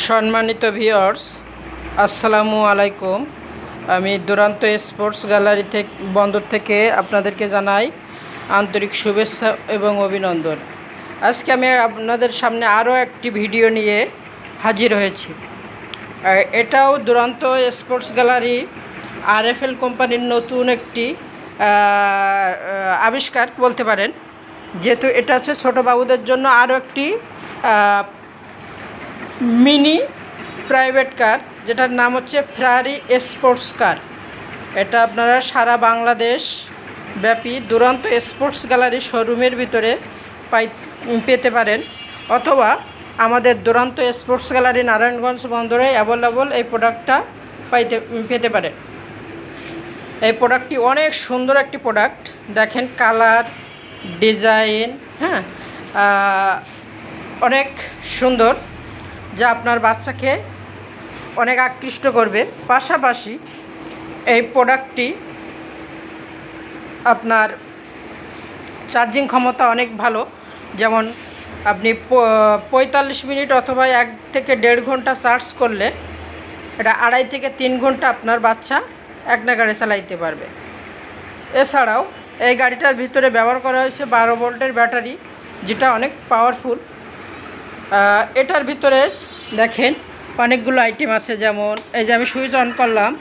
সম্মানিত ভিউয়ার্স, আসসালামু আলাইকুম। আমি দুরান্ত স্পোর্টস গ্যালারি বন্দর থেকে আপনাদেরকে জানাই আন্তরিক শুভেচ্ছা এবং অভিনন্দন। আজকে আমি আপনাদের সামনে আরও একটি ভিডিও নিয়ে হাজির হয়েছি। এটাও দুরান্ত স্পোর্টস গ্যালারি RFL কোম্পানির নতুন একটি আবিষ্কার বলতে পারেন, যেহেতু এটা হচ্ছে ছোটো বাবুদের জন্য আরও একটি মিনি প্রাইভেট কার, যেটার নাম হচ্ছে ফেরারি স্পোর্টস কার। এটা আপনারা সারা বাংলাদেশ ব্যাপী দুরান্ত স্পোর্টস গ্যালারি শোরুমের ভিতরে পেতে পারেন, অথবা আমাদের দুরান্ত স্পোর্টস গ্যালারি নারায়ণগঞ্জ বন্দরে অ্যাভেলেবল এই প্রোডাক্টটা পেতে পারেন। এই প্রোডাক্টটি অনেক সুন্দর একটি প্রোডাক্ট। দেখেন কালার, ডিজাইন, অনেক সুন্দর, যা আপনার বাচ্চাকে অনেক আকৃষ্ট করবে। পাশাপাশি এই প্রোডাক্টটি আপনার চার্জিং ক্ষমতা অনেক ভালো। যেমন আপনি 45 মিনিট অথবা 1 থেকে 1.5 ঘন্টা চার্জ করলে এটা 2.5 থেকে 3 ঘন্টা আপনার বাচ্চা এক নাগাড়ে চালাইতে পারবে। এছাড়াও এই গাড়িটার ভিতরে ব্যবহার করা হয়েছে 12 ভোল্টের ব্যাটারি, যেটা অনেক পাওয়ারফুল। এটার ভিতরে দেখেন অনেকগুলো আইটেম আছে। যেমন এই যে আমি সুইচ অন করলাম,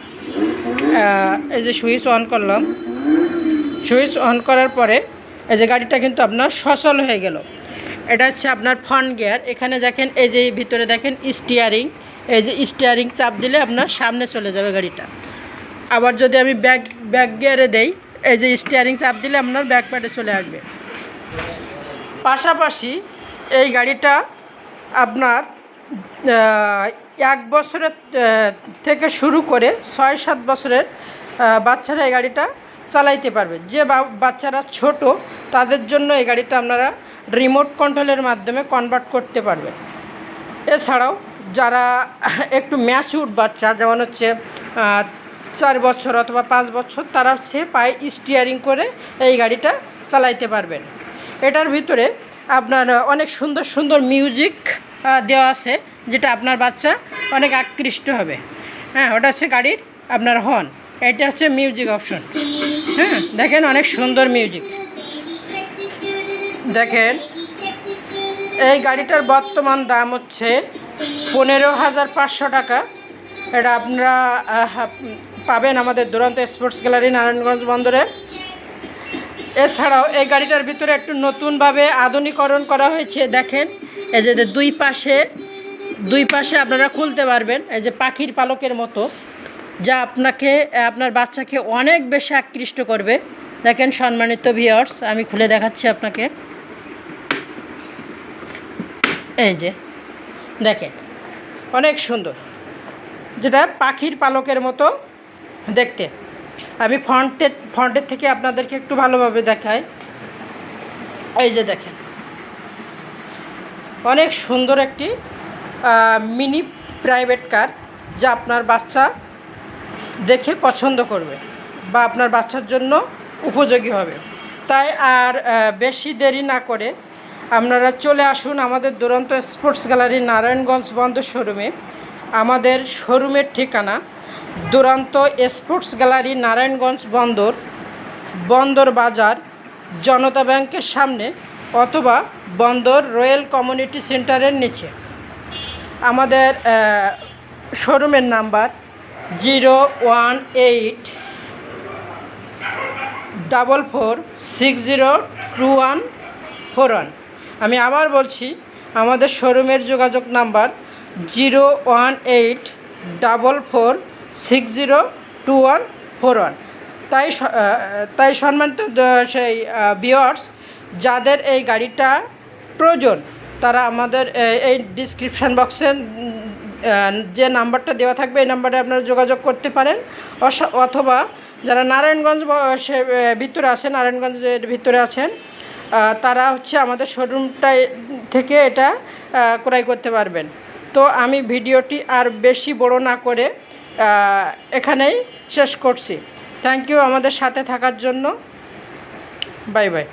সুইচ অন করার পরে এই যে গাড়িটা কিন্তু আপনার সচল হয়ে গেল। এটা হচ্ছে আপনার ফ্রন্ট গিয়ার। এখানে দেখেন এই যে ভিতরে দেখেন স্টিয়ারিং, এই যে স্টিয়ারিং চাপ দিলে আপনার সামনে চলে যাবে গাড়িটা। আবার যদি আমি ব্যাক গিয়ারে দেই, এই যে স্টিয়ারিং চাপ দিলে আপনার ব্যাক প্যাডে চলে আসবে। পাশাপাশি এই গাড়িটা আপনার 1 বছরের থেকে শুরু করে 6-7 বছরের বাচ্চারা এই গাড়িটা চালাইতে পারবে। যে বাচ্চারা ছোট তাদের জন্য এই গাড়িটা আপনারা রিমোট কন্ট্রোলের মাধ্যমে কনভার্ট করতে পারবেন। এছাড়াও যারা একটু ম্যাচিউর বাচ্চা, যেমন হচ্ছে 4 বছর অথবা 5 বছর, তারা হচ্ছে পায়ে স্টিয়ারিং করে এই গাড়িটা চালাইতে পারবেন। এটার ভিতরে আপনার অনেক সুন্দর সুন্দর মিউজিক দেওয়া আছে, যেটা আপনার বাচ্চা অনেক আকৃষ্ট হবে। ওটা হচ্ছে গাড়ির আপনার হর্ন, এটা হচ্ছে মিউজিক অপশন। দেখেন অনেক সুন্দর মিউজিক। দেখেন এই গাড়িটার বর্তমান দাম হচ্ছে 15,500 টাকা। এটা আপনারা পাবেন আমাদের দুরান্ত স্পোর্টস গ্যালারি নারায়ণগঞ্জ বন্দরে। এছাড়াও এই গাড়িটার ভিতরে একটু নতুনভাবে আধুনিকরণ করা হয়েছে। দেখেন এই যে দুই পাশে আপনারা খুলতে পারবেন, এই যে পাখির পালকের মতো, যা আপনার বাচ্চাকে অনেক বেশি আকৃষ্ট করবে। দেখেন সম্মানিত ভিউয়ার্স, আমি খুলে দেখাচ্ছি আপনাকে। এই যে দেখেন অনেক সুন্দর, যেটা পাখির পালকের মতো দেখতে। আমি ফ্রন্টের থেকে আপনাদেরকে একটু ভালোভাবে দেখাই। এই যে দেখেন অনেক সুন্দর একটি মিনি প্রাইভেট কার, যা আপনার বাচ্চা দেখে পছন্দ করবে বা আপনার বাচ্চার জন্য উপযোগী হবে। তাই আর বেশি দেরি না করে আপনারা চলে আসুন আমাদের দুরান্ত স্পোর্টস গ্যালারি নারায়ণগঞ্জ বন্দর শোরুমে। আমাদের শোরুমের ঠিকানা দুরান্ত স্পোর্টস গ্যালারি নারায়ণগঞ্জ বন্দর বাজার, জনতা ব্যাংকের সামনে, অথবা বন্দর রয়্যাল কমিউনিটি সেন্টারের নিচে। আমাদের শোরুমের নাম্বার 01844602141। আমি আবার বলছি, আমাদের শোরুমের যোগাযোগ নাম্বার 01844602141। তাই সম্মানিত সেই ভিউয়ার্স, যাদের এই গাড়িটা প্রয়োজন, তারা আমাদের এই ডিসক্রিপশান বক্সে যে নাম্বারটা দেওয়া থাকবে, এই নাম্বারে আপনারা যোগাযোগ করতে পারেন। অথবা যারা নারায়ণগঞ্জের ভিতরে আছেন, তারা হচ্ছে আমাদের শোরুমটা থেকে এটা ক্রয় করতে পারবেন। তো আমি ভিডিওটি আর বেশি বড় না করে এখানেই শেষ করছি। থ্যাংক ইউ আমাদের সাথে থাকার জন্য। Bye bye.